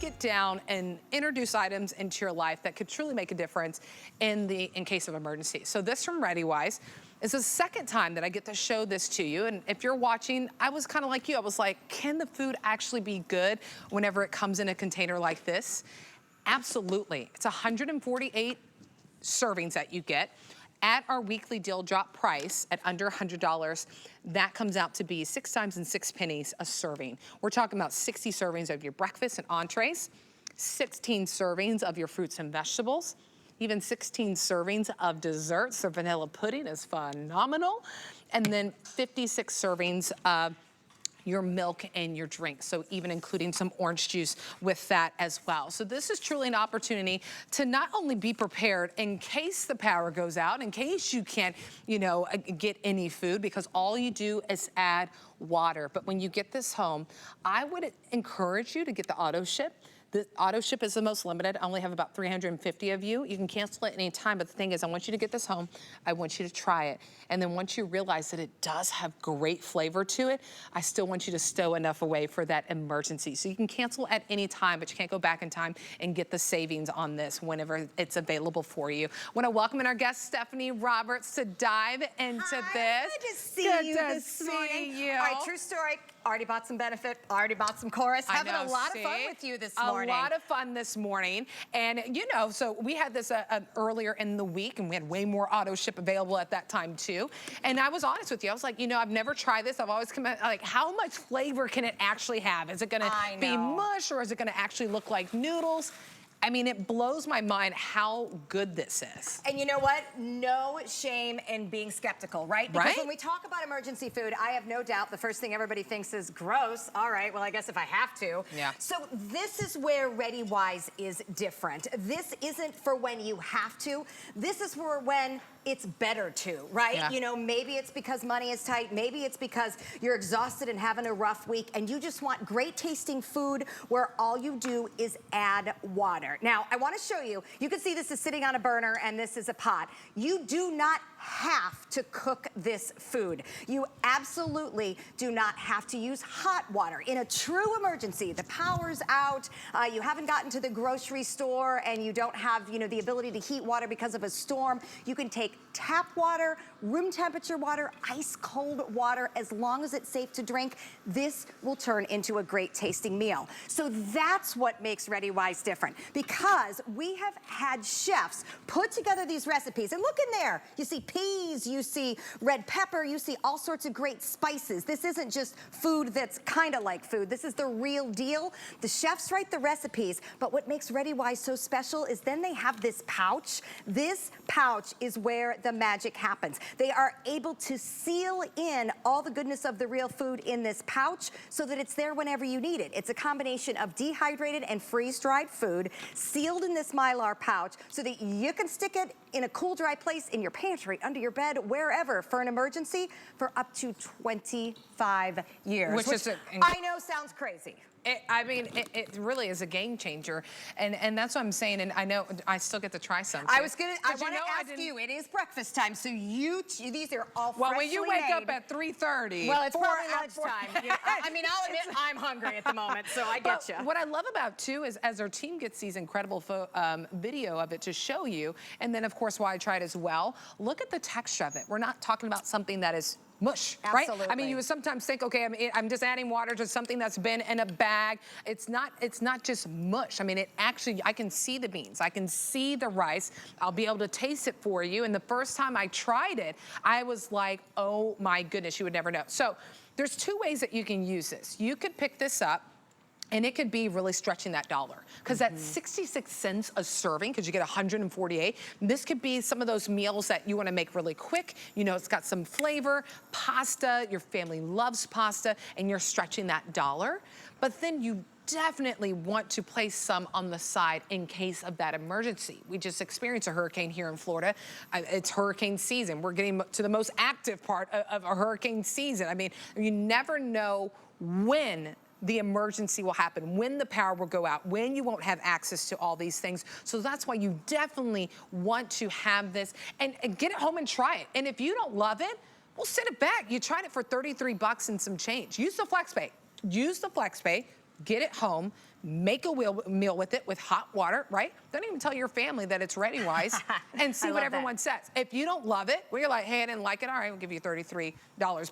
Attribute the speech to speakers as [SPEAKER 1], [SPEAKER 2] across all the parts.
[SPEAKER 1] get down and introduce items into your life that could truly make a difference in case of emergency. So this from ReadyWise is the second time that I get to show this to you. And if you're watching, I was kind of like you. I was like, can the food actually be good whenever it comes in a container like this? Absolutely. It's 148 servings that you get. At our weekly deal drop price at under $100, that comes out to be 6 times and 6 pennies a serving. We're talking about 60 servings of your breakfast and entrees, 16 servings of your fruits and vegetables, even 16 servings of desserts. So vanilla pudding is phenomenal. And then 56 servings of your milk and your drink, so even including some orange juice with that as well. So this is truly an opportunity to not only be prepared in case the power goes out, in case you can't, get any food, because all you do is add water. But when you get this home, I would encourage you to get the auto ship. The auto ship is the most limited. I only have about 350 of you. You can cancel it any time, but the thing is, I want you to get this home. I want you to try it. And then once you realize that it does have great flavor to it, I still want you to stow enough away for that emergency. So you can cancel at any time, but you can't go back in time and get the savings on this whenever it's available for you. I want to welcome in our guest, Stephanie Roberts, to dive into this.
[SPEAKER 2] Good to see you this morning.
[SPEAKER 1] You.
[SPEAKER 2] All right, true story. Already bought some benefit, already bought some chorus. Having a lot of fun with you this morning.
[SPEAKER 1] A lot of fun this morning. And so we had this earlier in the week, and we had way more auto ship available at that time too. And I was honest with you. I was like, I've never tried this. I've always come out like, how much flavor can it actually have? Is it gonna be mush, or is it gonna actually look like noodles? I mean, it blows my mind how good this is.
[SPEAKER 2] And you know what? No shame in being skeptical, right? Because when we talk about emergency food, I have no doubt the first thing everybody thinks is gross. All right, well, I guess if I have to.
[SPEAKER 1] Yeah.
[SPEAKER 2] So this is where ReadyWise is different. This isn't for when you have to. This is for when it's better to, right?
[SPEAKER 1] Yeah.
[SPEAKER 2] Maybe it's because money is tight. Maybe it's because you're exhausted and having a rough week, and you just want great tasting food where all you do is add water. Now, I want to show you. You can see this is sitting on a burner, and this is a pot. You do not have to cook this food. You absolutely do not have to use hot water. In a true emergency, the power's out, you haven't gotten to the grocery store, and you don't have, the ability to heat water because of a storm, you can take tap water, room temperature water, ice cold water, as long as it's safe to drink. This will turn into a great tasting meal. So that's what makes ReadyWise different, because we have had chefs put together these recipes, and look in there, you see peas, you see red pepper, you see all sorts of great spices. This isn't just food that's kind of like food. This is the real deal. The chefs write the recipes, but what makes ReadyWise so special is then they have this pouch. This pouch is where the magic happens. They are able to seal in all the goodness of the real food in this pouch so that it's there whenever you need it. It's a combination of dehydrated and freeze-dried food sealed in this Mylar pouch so that you can stick it in a cool, dry place in your pantry, under your bed, wherever, for an emergency for up to 25 years. Which I know sounds crazy.
[SPEAKER 1] It really is a game changer, and that's what I'm saying. And I know I still get to try some.
[SPEAKER 2] I want to ask you. It is breakfast time, so these are all freshly
[SPEAKER 1] when you wake
[SPEAKER 2] made.
[SPEAKER 1] up at 3:30.
[SPEAKER 2] Well, it's probably lunchtime. I'll admit I'm hungry at the moment, so I get you.
[SPEAKER 1] What I love about too is as our team gets these incredible video of it to show you, and then of course while I try it as well, look at the texture of it. We're not talking about something that is mush, right? I mean, you would sometimes think, okay, I'm just adding water to something that's been in a bag. It's not just mush. I mean, I can see the beans. I can see the rice. I'll be able to taste it for you. And the first time I tried it, I was like, oh my goodness, you would never know. So there's 2 ways that you can use this. You could pick this up, and it could be really stretching that dollar, because that's 66 cents a serving, because you get 148. This could be some of those meals that you want to make really quick. It's got some flavor, pasta, your family loves pasta, and you're stretching that dollar. But then you definitely want to place some on the side in case of that emergency. We just experienced a hurricane here in Florida. It's hurricane season. We're getting to the most active part of a hurricane season. I mean, you never know when the emergency will happen, when the power will go out, when you won't have access to all these things. So that's why you definitely want to have this and get it home and try it. And if you don't love it, well, send it back. You tried it for 33 bucks and some change. Use the FlexPay. Use the FlexPay, get it home, make a meal with it with hot water, right? Don't even tell your family that it's ReadyWise and see what everyone says. If you don't love it, well, you're like, hey, I didn't like it. All right, we'll give you $33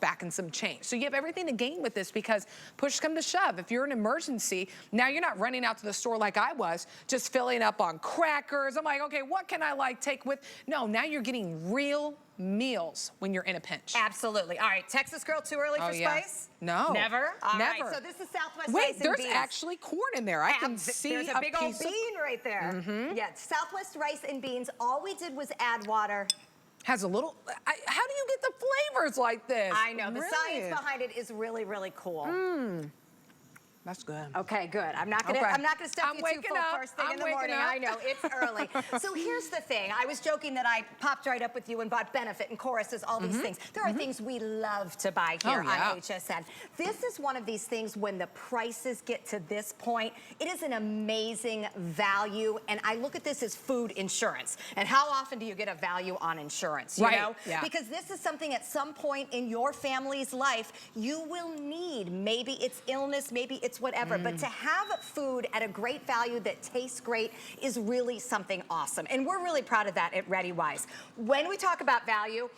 [SPEAKER 1] back and some change. So you have everything to gain with this because push come to shove. If you're in an emergency, now you're not running out to the store like I was, just filling up on crackers. I'm like, okay, what can I take with? No, now you're getting real meals when you're in a pinch.
[SPEAKER 2] Absolutely. All right, Texas girl, too early for spice?
[SPEAKER 1] No.
[SPEAKER 2] Never? All
[SPEAKER 1] Never.
[SPEAKER 2] right, so this is Southwest rice
[SPEAKER 1] Wait,
[SPEAKER 2] and
[SPEAKER 1] there's
[SPEAKER 2] beans.
[SPEAKER 1] actually corn in there. I can see
[SPEAKER 2] there's a big old bean right there. Yeah, Southwest rice and beans. All we did was add water.
[SPEAKER 1] Has a little, how do you get the flavors like this?
[SPEAKER 2] I know, the science behind it is really, really cool.
[SPEAKER 1] That's good.
[SPEAKER 2] Okay, good. I'm not gonna stuff you too full first thing in the morning. I know, it's early. So here's the thing. I was joking that I popped right up with you and bought Benefit and choruses, all these things. There are things we love to buy here on HSN. This is one of these things when the prices get to this point, it is an amazing value. And I look at this as food insurance. And how often do you get a value on insurance, you know? Yeah. Because this is something at some point in your family's life you will need. Maybe it's illness, maybe it's whatever, but to have food at a great value that tastes great is really something awesome. And we're really proud of that at ReadyWise. When we talk about value,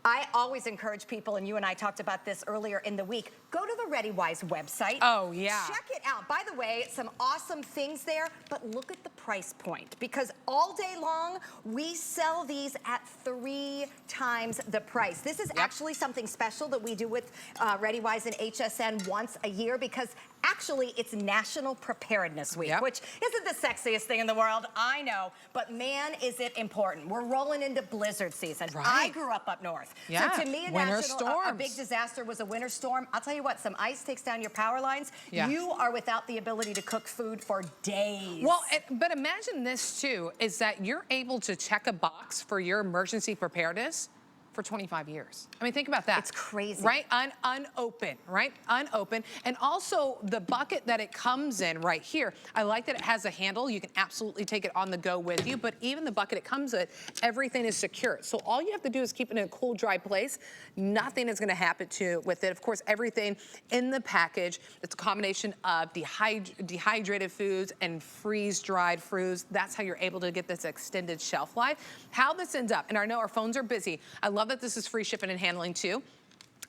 [SPEAKER 2] I always encourage people, and you and I talked about this earlier in the week, go to the ReadyWise website.
[SPEAKER 1] Oh, yeah.
[SPEAKER 2] Check it out. By the way, some awesome things there, but look at the price point, because all day long, we sell these at 3 times the price. This is actually something special that we do with ReadyWise and HSN once a year, because actually it's National Preparedness Week, which isn't the sexiest thing in the world, I know, but man, is it important. We're rolling into blizzard season. I grew up north. So to me, a big disaster was a winter storm. I'll tell you what, some ice takes down your power lines. You are without the ability to cook food for days.
[SPEAKER 1] Well, but imagine this too, is that you're able to check a box for your emergency preparedness for 25 years. I mean, think about that.
[SPEAKER 2] It's crazy.
[SPEAKER 1] Right? Unopened, right? Unopened. And also the bucket that it comes in right here, I like that it has a handle. You can absolutely take it on the go with you, but even the bucket it comes with, everything is secure. So all you have to do is keep it in a cool, dry place. Nothing is gonna happen with it. Of course, everything in the package, it's a combination of dehydrated foods and freeze-dried foods. That's how you're able to get this extended shelf life. How this ends up, and I know our phones are busy. I love that this is free shipping and handling too.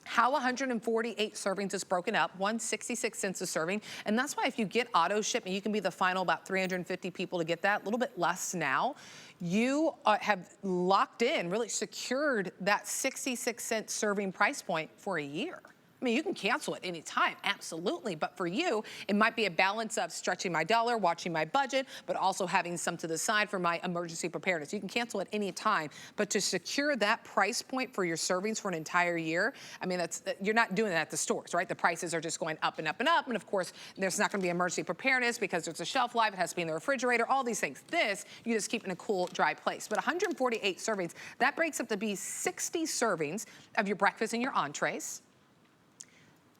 [SPEAKER 1] How 148 servings is broken up, 166 cents a serving. And that's why if you get auto shipment, you can be the final about 350 people to get that, a little bit less now. You have locked in, really secured that 66-cent serving price point for a year. I mean, you can cancel at any time, absolutely. But for you, it might be a balance of stretching my dollar, watching my budget, but also having some to the side for my emergency preparedness. You can cancel at any time, but to secure that price point for your servings for an entire year, I mean, you're not doing that at the stores, right? The prices are just going up and up and up. And of course, there's not gonna be emergency preparedness because there's a shelf life, it has to be in the refrigerator, all these things. This, you just keep in a cool, dry place. But 148 servings, that breaks up to be 60 servings of your breakfast and your entrees,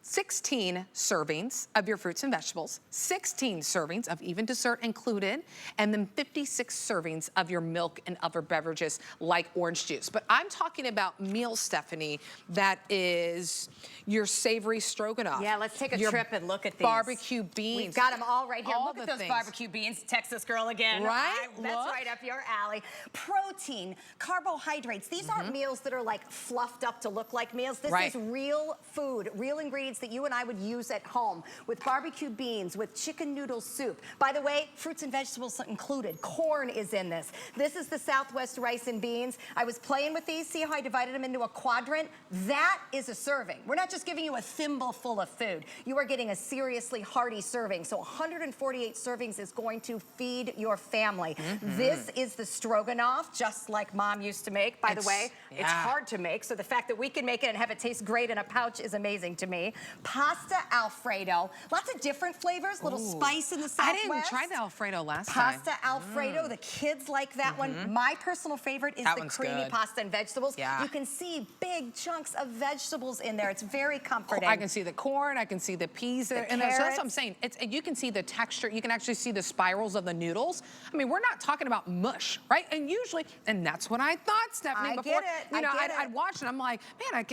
[SPEAKER 1] 16 servings of your fruits and vegetables, 16 servings of even dessert included, and then 56 servings of your milk and other beverages like orange juice. But I'm talking about meals, Stephanie, that is your Savory Stroganoff.
[SPEAKER 2] Yeah, let's take a trip and look at these.
[SPEAKER 1] Barbecue beans.
[SPEAKER 2] We've got them all right here.
[SPEAKER 1] All
[SPEAKER 2] look at those barbecue beans, Texas girl again.
[SPEAKER 1] Right?
[SPEAKER 2] That's right up your alley. Protein, carbohydrates. These aren't meals that are like fluffed up to look like meals. This is real food, real ingredients that you and I would use at home with barbecue beans, with chicken noodle soup. By the way, fruits and vegetables included. Corn is in this. This is the Southwest rice and beans. I was playing with these. See how I divided them into a quadrant? That is a serving. We're not just giving you a thimble full of food. You are getting a seriously hearty serving. So 148 servings is going to feed your family. This is the stroganoff, just like Mom used to make. By the way, it's hard to make. So the fact that we can make it and have it taste great in a pouch is amazing to me. Pasta Alfredo, lots of different flavors, little spice in the Southwest.
[SPEAKER 1] I didn't try the Alfredo last time.
[SPEAKER 2] Pasta Alfredo, the kids like that one. My personal favorite is the creamy pasta and vegetables. You can see big chunks of vegetables in there. It's very comforting.
[SPEAKER 1] I can see the corn, I can see the peas in there. So that's what I'm saying. You can see the texture, you can actually see the spirals of the noodles. I mean, we're not talking about mush, right? And usually, and that's what I thought, Stephanie, before.
[SPEAKER 2] I get it.
[SPEAKER 1] I'd watch it, I'm like, man,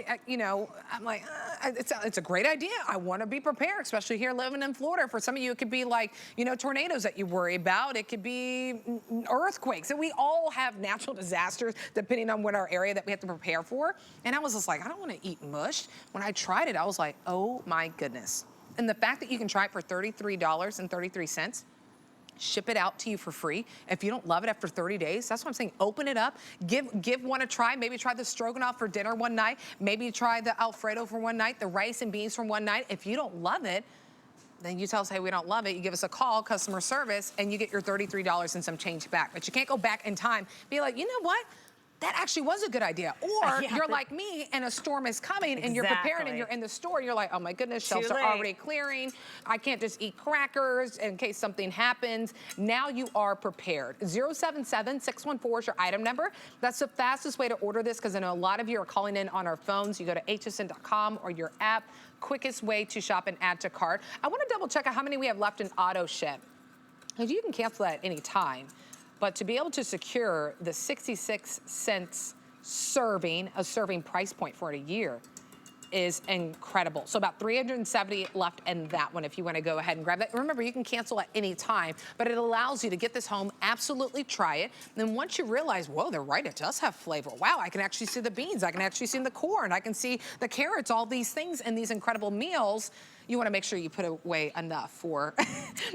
[SPEAKER 1] I'm like, it's a great great idea. I want to be prepared, especially here living in Florida. For some of you, it could be like, you know, tornadoes that you worry about. It could be earthquakes. And we all have natural disasters depending on what our area that we have to prepare for. And I was just like, I don't want to eat mush. When I tried it, I was like, oh my goodness. And the fact that you can try it for $33.33, ship it out to you for free. If you don't love it after 30 days, that's what I'm saying. Open it up, give one a try. Maybe try the stroganoff for dinner one night. Maybe try the Alfredo for one night, the rice and beans for one night. If you don't love it, then you tell us, hey, we don't love it. You give us a call, customer service, and you get your $33 and some change back. But you can't go back in time, be like, you know what? That actually was a good idea. Or you're like me and a storm is coming and you're preparing and you're in the store and you're like, oh my goodness, shelves are already clearing. I can't just eat crackers in case something happens. Now you are prepared. 077-614 is your item number. That's the fastest way to order this because I know a lot of you are calling in on our phones. You go to hsn.com or your app. Quickest way to shop and add to cart. I want to double check how many we have left in auto ship. Because you can cancel that at any time. But to be able to secure the 66 cents serving, a serving price point for it a year, is incredible. So about 370 left in that one if you want to go ahead and grab that. Remember, you can cancel at any time, but it allows you to get this home, absolutely try it. And then once you realize, whoa, they're right, it does have flavor. Wow, I can actually see the beans. I can actually see the corn. I can see the carrots, all these things in these incredible meals. You want to make sure you put away enough for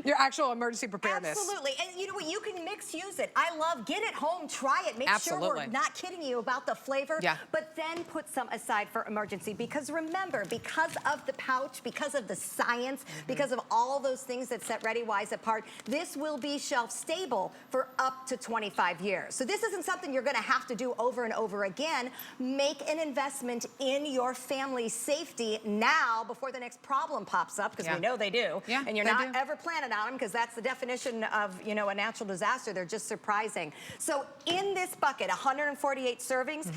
[SPEAKER 1] your actual emergency preparedness.
[SPEAKER 2] Absolutely. And you know what? You can mix, use it. I love, get it home, try it. Make sure we're not kidding you about the flavor. Yeah. But then put some aside for emergency. Because remember, because of the pouch, because of the science, because of all those things that set ReadyWise apart, this will be shelf stable for up to 25 years. So this isn't something you're going to have to do over and over again. Make an investment in your family's safety now before the next problem pops up, because we know they do. Yeah, and you're not ever planning on them, because that's the definition of, you know, a natural disaster. They're just surprising. So in this bucket, 148 servings,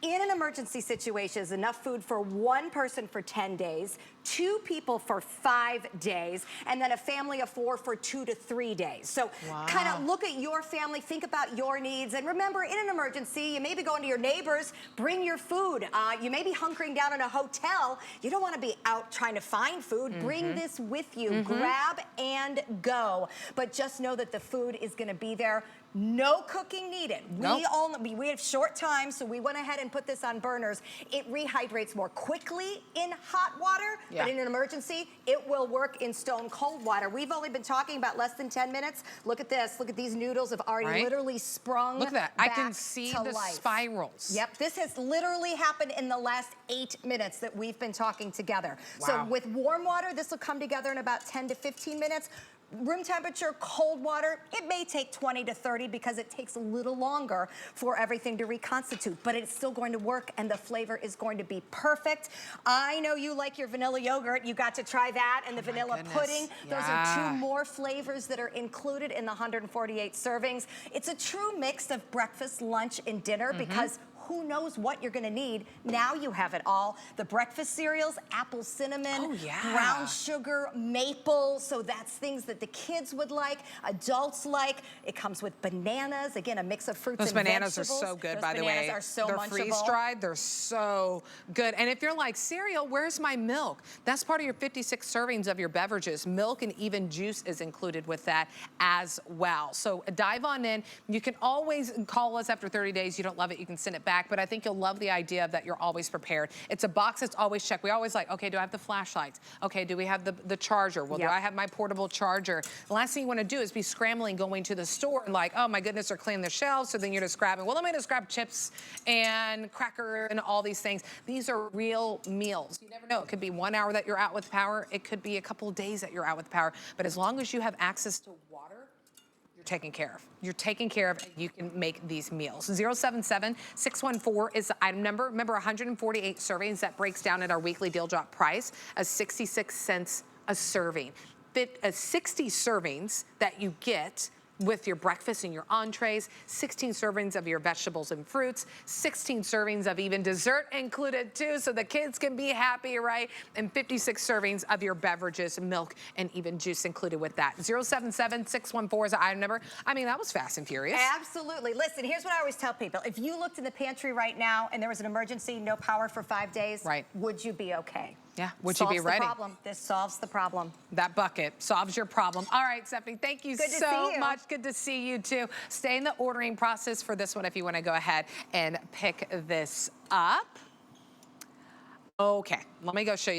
[SPEAKER 2] in an emergency situation is enough food for one person for 10 days, 2 people for 5 days, and then a family of 4 for 2 to 3 days. So kind of look at your family, think about your needs, and remember, in an emergency, you may be going to your neighbors, bring your food. You may be hunkering down in a hotel. You don't want to be out trying to find food. Bring this with you. Grab and go. But just know that the food is going to be there. No cooking needed. We have short time, so we went ahead and put this on burners. It rehydrates more quickly in hot water, but in an emergency, it will work in stone cold water. We've only been talking about less than 10 minutes. Look at this. Look at these noodles have already literally sprung. Look at that. I can see the spirals. Yep. This has literally happened in the last 8 minutes that we've been talking together. So with warm water, this will come together in about 10 to 15 minutes. Room temperature, cold water, it may take 20 to 30 because it takes a little longer for everything to reconstitute, but it's still going to work and the flavor is going to be perfect. I know you like your vanilla yogurt. You got to try that, and the vanilla pudding. Those are 2 more flavors that are included in the 148 servings. It's a true mix of breakfast, lunch, and dinner because who knows what you're going to need. Now you have it all. The breakfast cereals, apple cinnamon, brown sugar, maple. So that's things that the kids would like, adults like. It comes with bananas. Again, a mix of fruits and vegetables. Those bananas are so good, by the way. Are so munchable. They're freeze-dried. They're so good. And if you're like, cereal, where's my milk? That's part of your 56 servings of your beverages. Milk and even juice is included with that as well. So dive on in. You can always call us after 30 days. You don't love it, you can send it back. But I think you'll love the idea that you're always prepared. It's a box that's always checked. We always like, okay, do I have the flashlights? Okay, do we have the charger? Well, do I have my portable charger? The last thing you want to do is be scrambling going to the store and like, oh my goodness, they're cleaning the shelves. So then you're just grabbing, well, let me just grab chips and cracker and all these things. These are real meals. You never know. It could be 1 hour that you're out with power. It could be a couple of days that you're out with power. But as long as you have access to water, you're taken care of. You're taken care of, and you can make these meals. 077-614 is the item number. Remember, 148 servings. That breaks down at our weekly deal drop price as 66 cents a serving. 60 servings that you get with your breakfast and your entrees, 16 servings of your vegetables and fruits, 16 servings of even dessert included too, so the kids can be happy, right? And 56 servings of your beverages, milk, and even juice included with that. 077-614 is the item number. I mean, that was fast and furious. Absolutely. Listen, here's what I always tell people. If you looked in the pantry right now and there was an emergency, no power for 5 days, would you be okay?
[SPEAKER 1] Yeah, would you be
[SPEAKER 2] Solves
[SPEAKER 1] ready?
[SPEAKER 2] the problem. This solves the problem.
[SPEAKER 1] That bucket solves your problem. All right, Stephanie, thank you
[SPEAKER 2] Good to
[SPEAKER 1] so
[SPEAKER 2] see you.
[SPEAKER 1] much. Good to see you too. Stay in the ordering process for this one if you want to go ahead and pick this up. Okay, let me go show you.